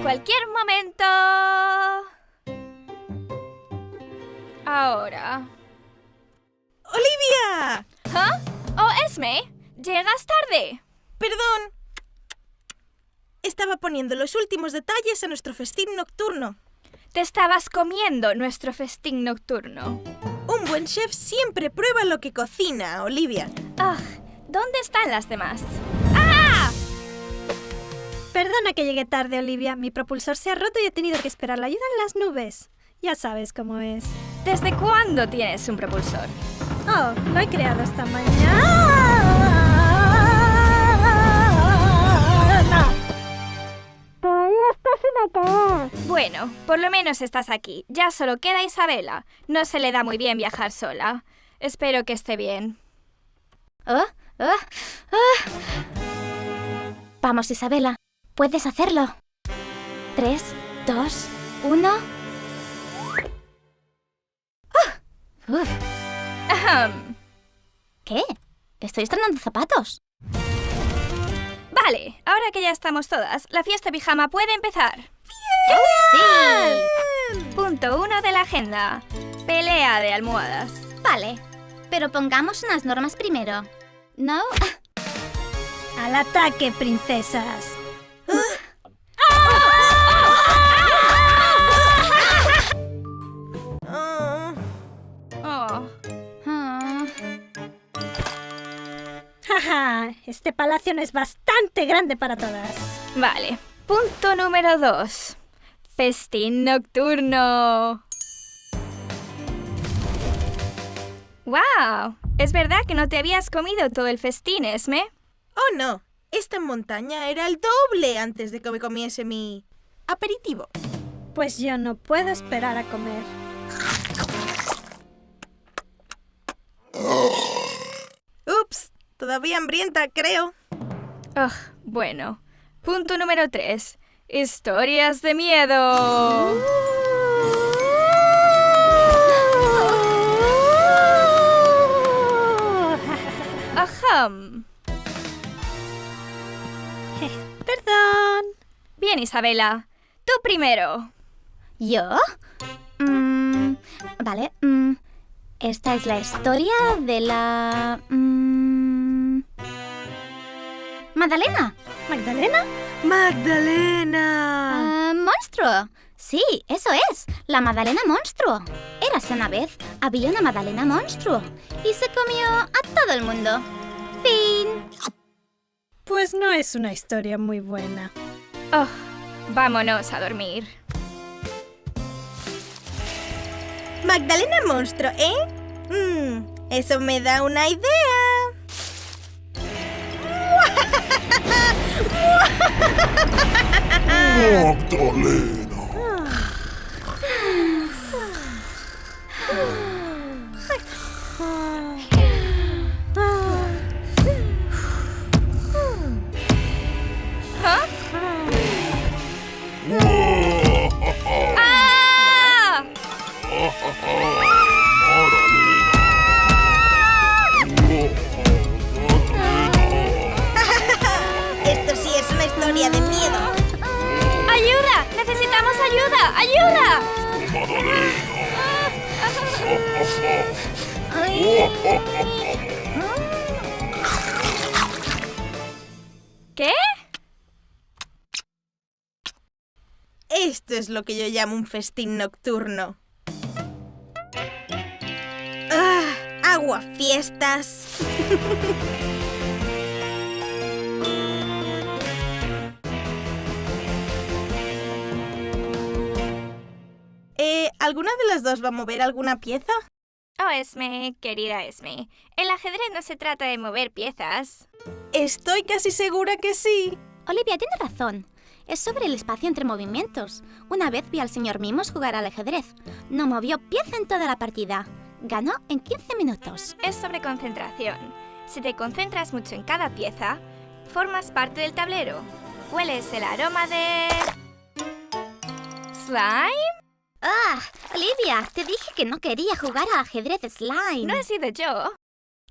cualquier momento. Ahora. ¡Olivia! ¿Ah? Oh, Esme, llegas tarde. Perdón. Estaba poniendo los últimos detalles a nuestro festín nocturno. Te estabas comiendo nuestro festín nocturno. Un buen chef siempre prueba lo que cocina, Olivia. ¿Dónde están las demás? ¡Ah! Perdona que llegue tarde, Olivia. Mi propulsor se ha roto y he tenido que esperar la ayuda en las nubes. Ya sabes cómo es. ¿Desde cuándo tienes un propulsor? Oh, lo he creado esta mañana. Todavía estás sin acabar. Bueno, por lo menos estás aquí. Ya solo queda Isabela. No se le da muy bien viajar sola. Espero que esté bien. Vamos, Isabela. Puedes hacerlo. 3, 2, 1... Ahem. ¿Qué? Estoy estrenando zapatos. Vale, ahora que ya estamos todas, la fiesta pijama puede empezar. ¡Sí! Punto 1 de la agenda. Pelea de almohadas. Vale, pero pongamos unas normas primero. ¿No? ¡Al ataque, princesas! Oh. ¡Jaja! Este palacio no es bastante grande para todas. Vale. Punto número 2. Festín nocturno. ¡Wow! ¿Es verdad que no te habías comido todo el festín, Esme? Oh, no. Esta montaña era el doble antes de que me comiese mi aperitivo. Pues yo no puedo esperar a comer. Ups, todavía hambrienta, creo. Bueno. Punto número 3. Historias de miedo. Ajam. Perdón. Bien, Isabela. Tú primero. ¿Yo? Vale. Esta es la historia de la... Magdalena. ¿Magdalena? ¡Magdalena! ¡Monstruo! Sí, eso es. La Magdalena monstruo. Érase una vez. Había una Magdalena monstruo. Y se comió a todo el mundo. Fin. Pues no es una historia muy buena. Vámonos a dormir. Magdalena monstruo, ¿eh? Eso me da una idea. Magdalena. ¡Ah! Esto sí es una historia de miedo. ¡Ayuda! ¡Necesitamos ayuda! ¡Ayuda! ¿Qué? Esto es lo que yo llamo un festín nocturno. Aguafiestas. ¿Alguna de las dos va a mover alguna pieza? Oh, Esme, querida Esme. El ajedrez no se trata de mover piezas. Estoy casi segura que sí. Olivia tiene razón. Es sobre el espacio entre movimientos. Una vez vi al señor Mimos jugar al ajedrez. No movió pieza en toda la partida. Ganó en 15 minutos. Es sobre concentración. Si te concentras mucho en cada pieza, formas parte del tablero. ¿Hueles el aroma de... slime? Olivia, te dije que no quería jugar al ajedrez slime. No he sido yo.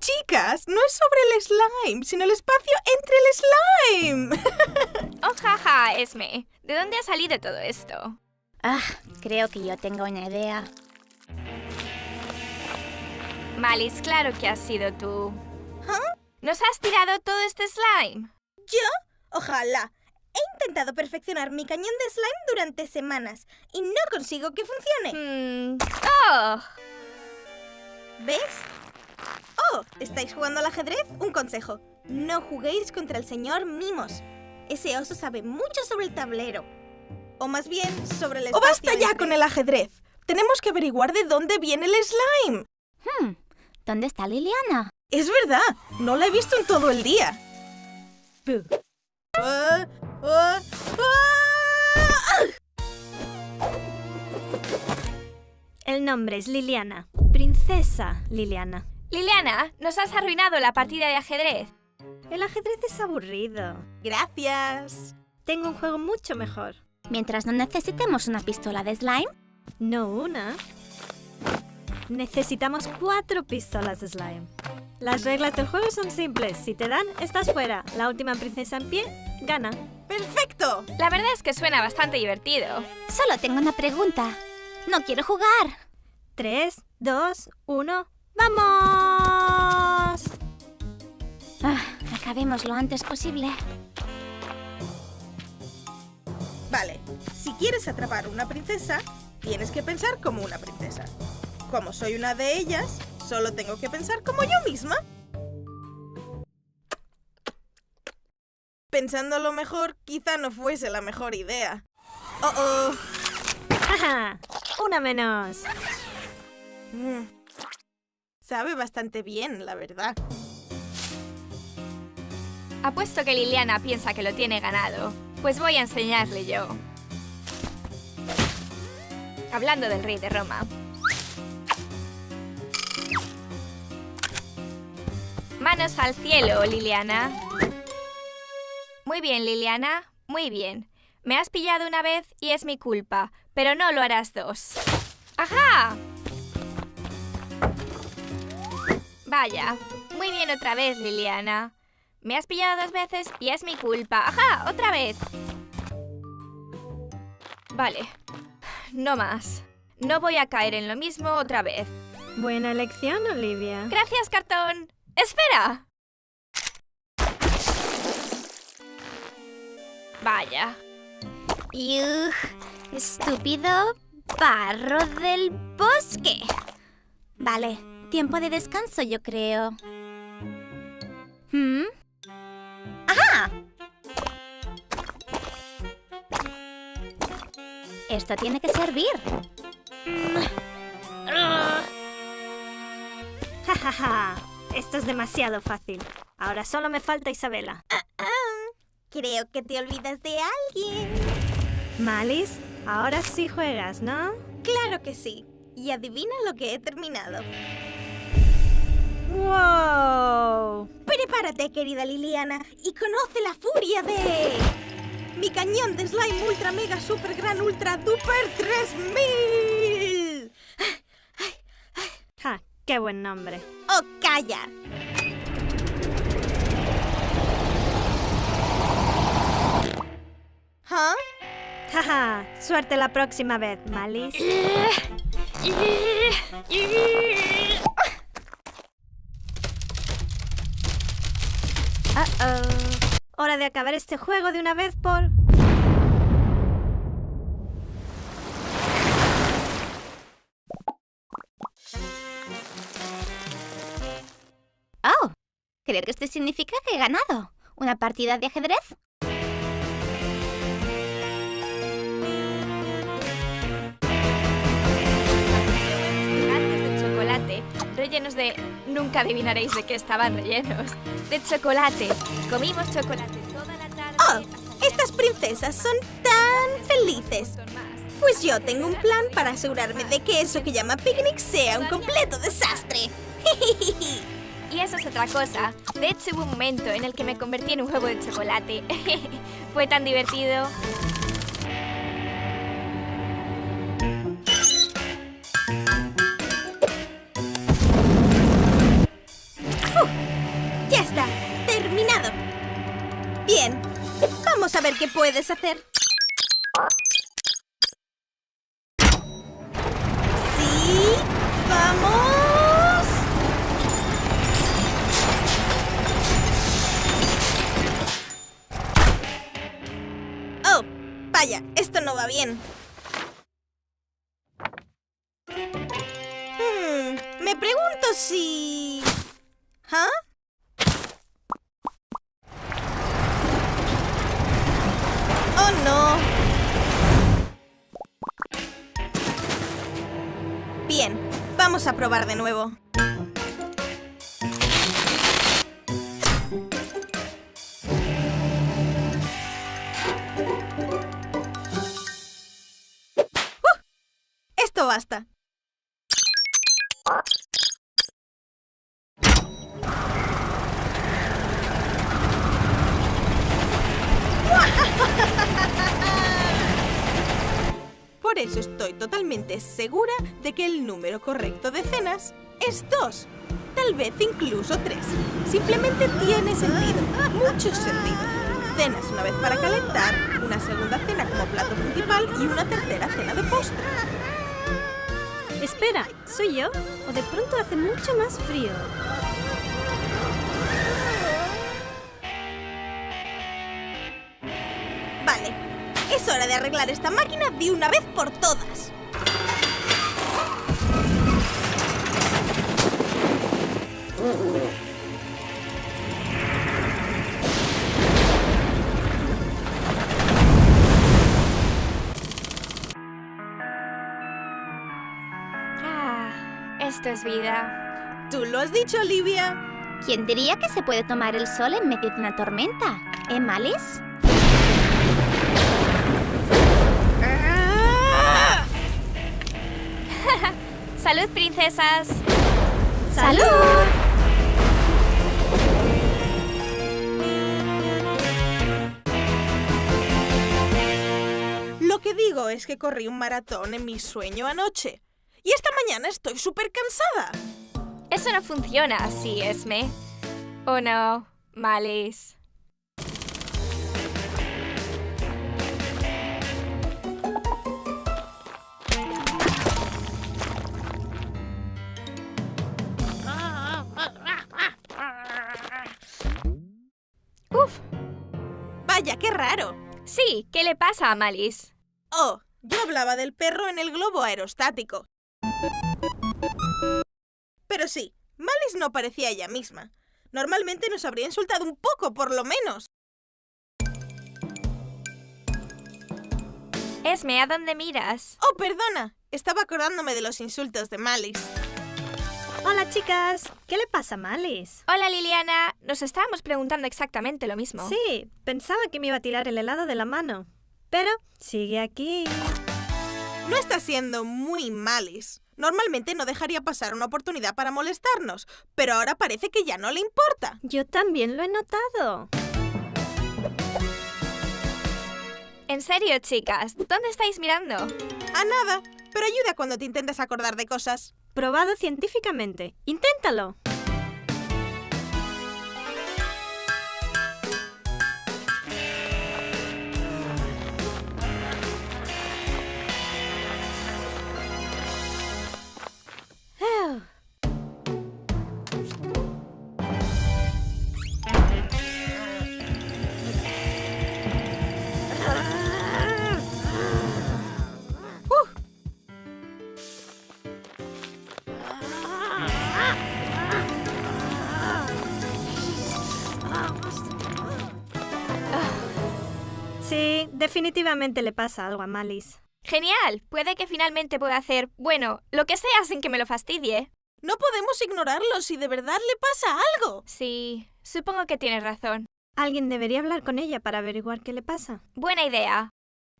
Chicas, no es sobre el slime, sino el espacio entre el slime. Oh, jaja, Esme. ¿De dónde ha salido todo esto? Ah, creo que yo tengo una idea. Malice, claro que has sido tú. ¿Ah? ¿Nos has tirado todo este slime? ¿Yo? Ojalá. He intentado perfeccionar mi cañón de slime durante semanas y no consigo que funcione. Oh, ¿Ves? Oh, ¿estáis jugando al ajedrez? Un consejo. No juguéis contra el señor Mimos. Ese oso sabe mucho sobre el tablero. O más bien, sobre el espacio. ¡Oh, basta ya con el ajedrez! Tenemos que averiguar de dónde viene el slime. ¿Dónde está Liliana? Es verdad, no la he visto en todo el día. El nombre es Liliana. Princesa Liliana. Liliana, nos has arruinado la partida de ajedrez. El ajedrez es aburrido. Gracias. Tengo un juego mucho mejor. Mientras no necesitemos una pistola de slime. No una. Necesitamos 4 pistolas de slime. Las reglas del juego son simples. Si te dan, estás fuera. La última princesa en pie gana. ¡Perfecto! La verdad es que suena bastante divertido. Solo tengo una pregunta. No quiero jugar. 3, 2, 1, ¡vamos! Acabemos lo antes posible. Vale, si quieres atrapar una princesa, tienes que pensar como una princesa. Como soy una de ellas, solo tengo que pensar como yo misma. Pensándolo mejor, quizá no fuese la mejor idea. ¡Oh! ¡Jaja! Una menos. Sabe bastante bien, la verdad. Apuesto que Liliana piensa que lo tiene ganado. Pues voy a enseñarle yo. Hablando del rey de Roma. Manos al cielo, Liliana. Muy bien, Liliana. Muy bien. Me has pillado una vez y es mi culpa, pero no lo harás 2. ¡Ajá! Vaya. Muy bien otra vez, Liliana. Me has pillado 2 veces y es mi culpa. ¡Ajá! ¡Otra vez! Vale. No más. No voy a caer en lo mismo otra vez. Buena elección, Olivia. Gracias, cartón. ¡Espera! Vaya. ¡Yuj! Estúpido barro del bosque. Vale, tiempo de descanso, yo creo. ¡Ajá! Esto tiene que servir. ¡Ja, ja, ja! Esto es demasiado fácil. Ahora solo me falta Isabela. Creo que te olvidas de alguien. Malice, ahora sí juegas, ¿no? Claro que sí. Y adivina lo que he terminado. ¡Wow! Prepárate, querida Liliana, y conoce la furia de... mi cañón de slime ultra mega super gran ultra duper 3000. ¡Ja! ¡Qué buen nombre! ¡Oh, calla! ¿Ah? ¡Ja, ja! Suerte la próxima vez, Malice. Hora de acabar este juego de una vez por... Oh, creo que esto significa que he ganado. ¿Una partida de ajedrez? Gigantes de chocolate, rellenos de... Nunca adivinaréis de qué estaban rellenos. De chocolate. Comimos chocolate toda la tarde. ¡Oh! Estas princesas son tan felices. Pues yo tengo un plan para asegurarme de que eso que llama picnic sea un completo desastre. Y eso es otra cosa. De hecho, hubo un momento en el que me convertí en un huevo de chocolate. Fue tan divertido. ¡Ya está! ¡Terminado! Bien, Vamos a ver qué puedes hacer. ¡Sí! ¡Vamos! ¡Oh! Vaya, esto no va bien. Me pregunto si... ¿Ah? ¡Oh, no! Bien, vamos a probar de nuevo. Esto basta. Por eso estoy totalmente segura de que el número correcto de cenas es 2. Tal vez incluso 3. Simplemente tiene sentido, mucho sentido. Cenas una vez para calentar, una segunda cena como plato principal y una tercera cena de postre. Espera, ¿soy yo? ¿O de pronto hace mucho más frío? Vale, es hora de arreglar esta máquina de una vez por todas. Esto es vida. Tú lo has dicho, Olivia. ¿Quién diría que se puede tomar el sol en medio de una tormenta? Malice? ¡Salud, princesas! ¡Salud! Lo que digo es que corrí un maratón en mi sueño anoche. Y esta mañana estoy súper cansada. Eso no funciona así, Esme. ¿O no, Malice? ¡Uf! Vaya, qué raro. Sí, ¿qué le pasa a Malice? Oh, yo hablaba del perro en el globo aerostático. Pero sí, Malice no parecía ella misma. Normalmente nos habría insultado un poco, por lo menos. Esme, ¿a dónde miras? Oh, perdona. Estaba acordándome de los insultos de Malice. Hola, chicas. ¿Qué le pasa a Malice? Hola, Liliana. Nos estábamos preguntando exactamente lo mismo. Sí, pensaba que me iba a tirar el helado de la mano. Pero sigue aquí. No está siendo muy Malice. Normalmente no dejaría pasar una oportunidad para molestarnos, pero ahora parece que ya no le importa. Yo también lo he notado. En serio, chicas, ¿dónde estáis mirando? A nada, pero ayuda cuando te intentes acordar de cosas. Probado científicamente. Inténtalo. Sí, definitivamente le pasa algo a Malice. Genial, puede que finalmente pueda hacer, bueno, lo que sea sin que me lo fastidie. No podemos ignorarlo si de verdad le pasa algo. Sí, supongo que tienes razón. Alguien debería hablar con ella para averiguar qué le pasa. Buena idea,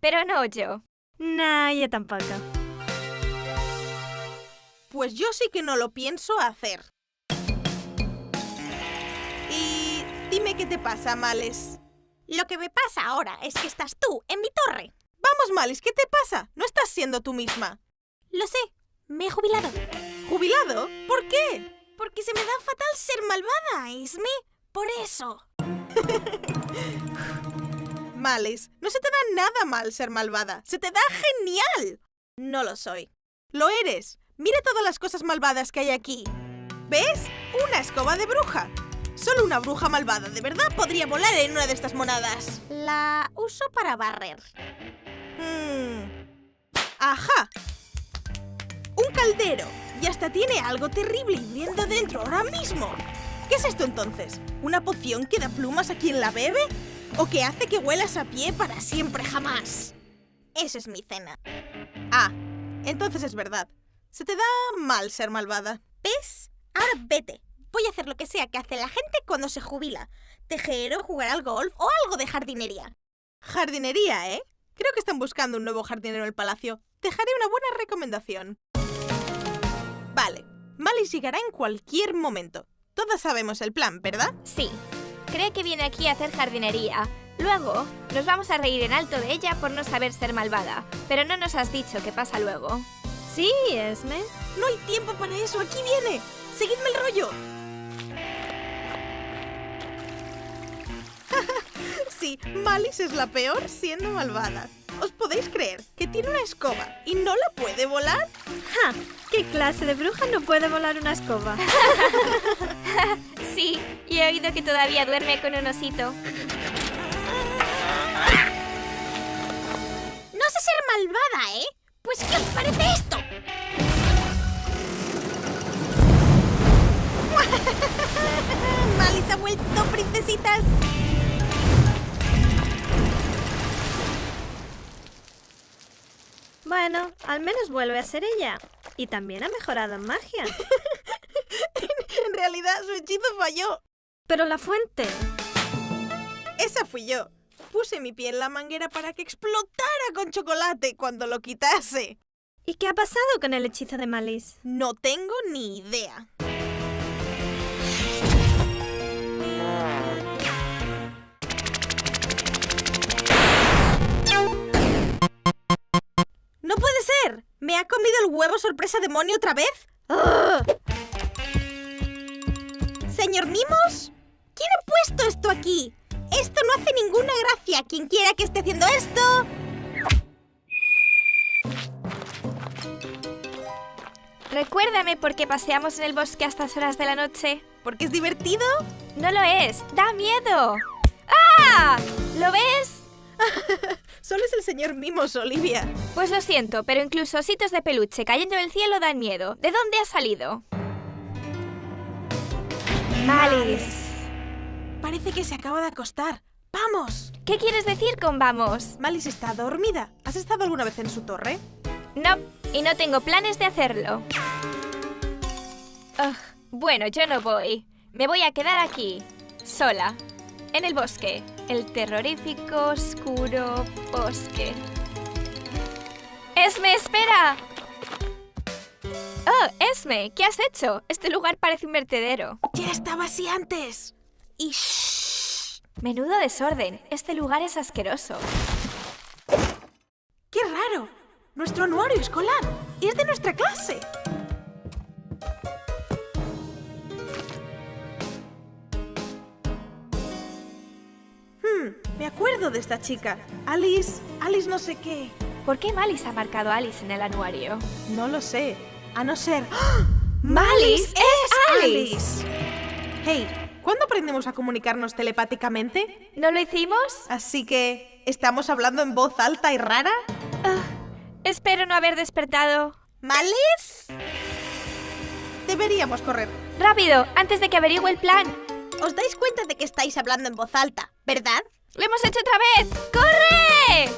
pero no yo. Nah, yo tampoco. Pues yo sí que no lo pienso hacer. Y dime qué te pasa, Malice. Lo que me pasa ahora es que estás tú en mi torre. Vamos, Malice, ¿qué te pasa? No estás siendo tú misma. Lo sé, me he jubilado. ¿Jubilado? ¿Por qué? Porque se me da fatal ser malvada, Esme. Por eso. Malice, no se te da nada mal ser malvada. ¡Se te da genial! No lo soy. Lo eres. Mira todas las cosas malvadas que hay aquí. ¿Ves? Una escoba de bruja. Solo una bruja malvada de verdad podría volar en una de estas monadas. La uso para barrer. ¡Ajá! ¡Un caldero! Y hasta tiene algo terrible hirviendo dentro ahora mismo. ¿Qué es esto entonces? ¿Una poción que da plumas a quien la bebe? ¿O que hace que huelas a pie para siempre jamás? Eso es mi cena. Ah, entonces es verdad. Se te da mal ser malvada. ¿Ves? Ahora vete. Voy a hacer lo que sea que hace la gente cuando se jubila. Tejer o jugar al golf o algo de jardinería. Jardinería, ¿eh? Creo que están buscando un nuevo jardinero en el palacio. Te dejaré una buena recomendación. Vale, Malice llegará en cualquier momento. Todas sabemos el plan, ¿verdad? Sí. Cree que viene aquí a hacer jardinería. Luego, nos vamos a reír en alto de ella por no saber ser malvada. Pero no nos has dicho qué pasa luego. Sí, Esme. No hay tiempo para eso, aquí viene. Seguidme el rollo. Sí, Malice es la peor siendo malvada. ¿Os podéis creer que tiene una escoba y no la puede volar? ¡Ja! ¿Qué clase de bruja no puede volar una escoba? Sí, y he oído que todavía duerme con un osito. No sé ser malvada, ¿eh? Pues ¿qué os parece esto? Malice ha vuelto, princesitas. Bueno, al menos vuelve a ser ella. Y también ha mejorado en magia. En realidad, su hechizo falló. Pero la fuente... Esa fui yo. Puse mi pie en la manguera para que explotara con chocolate cuando lo quitase. ¿Y qué ha pasado con el hechizo de Malice? No tengo ni idea. ¡No puede ser! ¿Me ha comido el huevo sorpresa demonio otra vez? ¡Ugh! Señor Mimos, ¿quién ha puesto esto aquí? Esto no hace ninguna gracia. Quien quiera que esté haciendo esto... Recuérdame por qué paseamos en el bosque a estas horas de la noche. ¿Porque es divertido? No lo es, da miedo. ¡Ah! ¿Lo ves? Solo es el señor Mimos, Olivia. Pues lo siento, pero incluso ositos de peluche cayendo del cielo dan miedo. ¿De dónde ha salido? Malice. Parece que se acaba de acostar. ¡Vamos! ¿Qué quieres decir con vamos? Malice está dormida. ¿Has estado alguna vez en su torre? No, y no tengo planes de hacerlo. Ugh, bueno, yo no voy. Me voy a quedar aquí, sola, en el bosque. El terrorífico, oscuro bosque. ¡Esme, espera! ¡Oh, Esme! ¿Qué has hecho? Este lugar parece un vertedero. ¡Ya estaba así antes! Y shh. Menudo desorden. Este lugar es asqueroso. ¡Qué raro! Nuestro anuario escolar. Y es de nuestra clase. Me acuerdo de esta chica. Alice no sé qué. ¿Por qué Malice ha marcado a Alice en el anuario? No lo sé. A no ser... ¡Ah! ¡Malice es Alice! Hey, ¿cuándo aprendemos a comunicarnos telepáticamente? ¿No lo hicimos? Así que... ¿estamos hablando en voz alta y rara? Espero no haber despertado. ¿Malice? Deberíamos correr. ¡Rápido! Antes de que averigüe el plan. Os dais cuenta de que estáis hablando en voz alta, ¿verdad? ¡Lo hemos hecho otra vez! ¡Corre!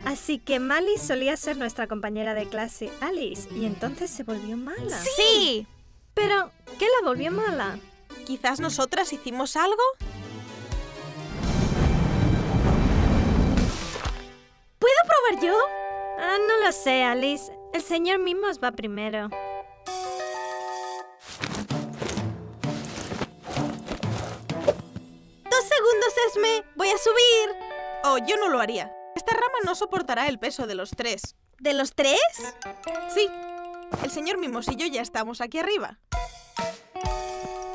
Así que Malice solía ser nuestra compañera de clase, Alice, y entonces se volvió mala. ¡Sí! Pero, ¿qué la volvió mala? ¿Quizás nosotras hicimos algo? ¿Puedo probar yo? Ah, no lo sé, Alice. El señor Mimos va primero. ¡2 segundos, Esme! ¡Voy a subir! Oh, yo no lo haría. Esta rama no soportará el peso de los 3. ¿De los 3? Sí. El señor Mimos y yo ya estamos aquí arriba.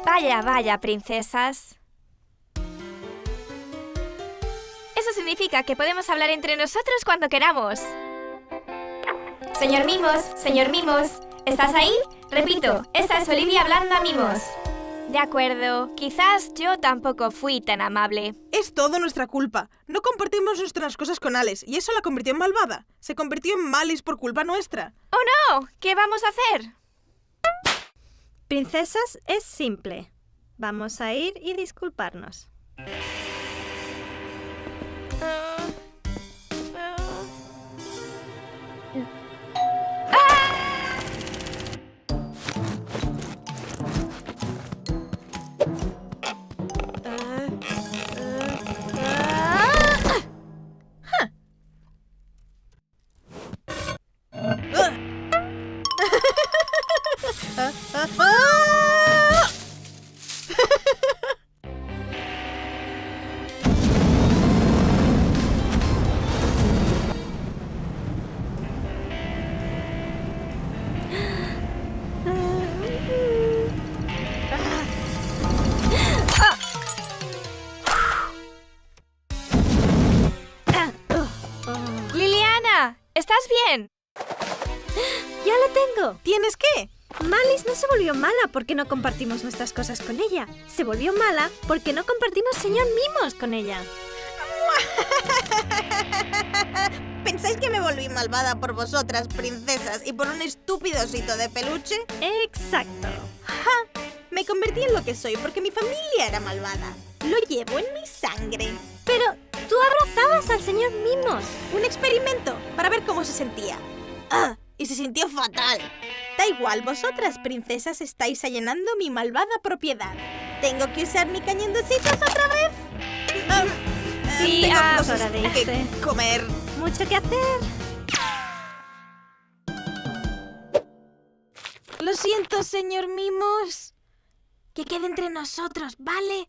Vaya, vaya, princesas. significa que podemos hablar entre nosotros cuando queramos. Señor Mimos, ¿estás ahí? Repito, esta es Olivia hablando a Mimos. De acuerdo, quizás yo tampoco fui tan amable. Es todo nuestra culpa. No compartimos nuestras cosas con Alex y eso la convirtió en malvada. Se convirtió en Malice por culpa nuestra. ¡Oh no! ¿Qué vamos a hacer? Princesas, es simple. Vamos a ir y disculparnos. Liliana, ¿estás bien? ¡Ya la tengo! ¿Tienes qué? Malice no se volvió mala porque no compartimos nuestras cosas con ella. Se volvió mala porque no compartimos señor Mimos con ella. ¿Pensáis que me volví malvada por vosotras, princesas, y por un estúpido osito de peluche? Exacto. Me convertí en lo que soy porque mi familia era malvada. Lo llevo en mi sangre. Pero tú abrazabas al señor Mimos. Un experimento para ver cómo se sentía. ¡Ah! Y se sintió fatal. Da igual, vosotras, princesas, estáis allanando mi malvada propiedad. ¿Tengo que usar mi cañón de ositos otra vez? Sí, tengo es cosas hora de que irse. comer. Mucho que hacer. Lo siento, señor Mimos. Que quede entre nosotros, ¿vale?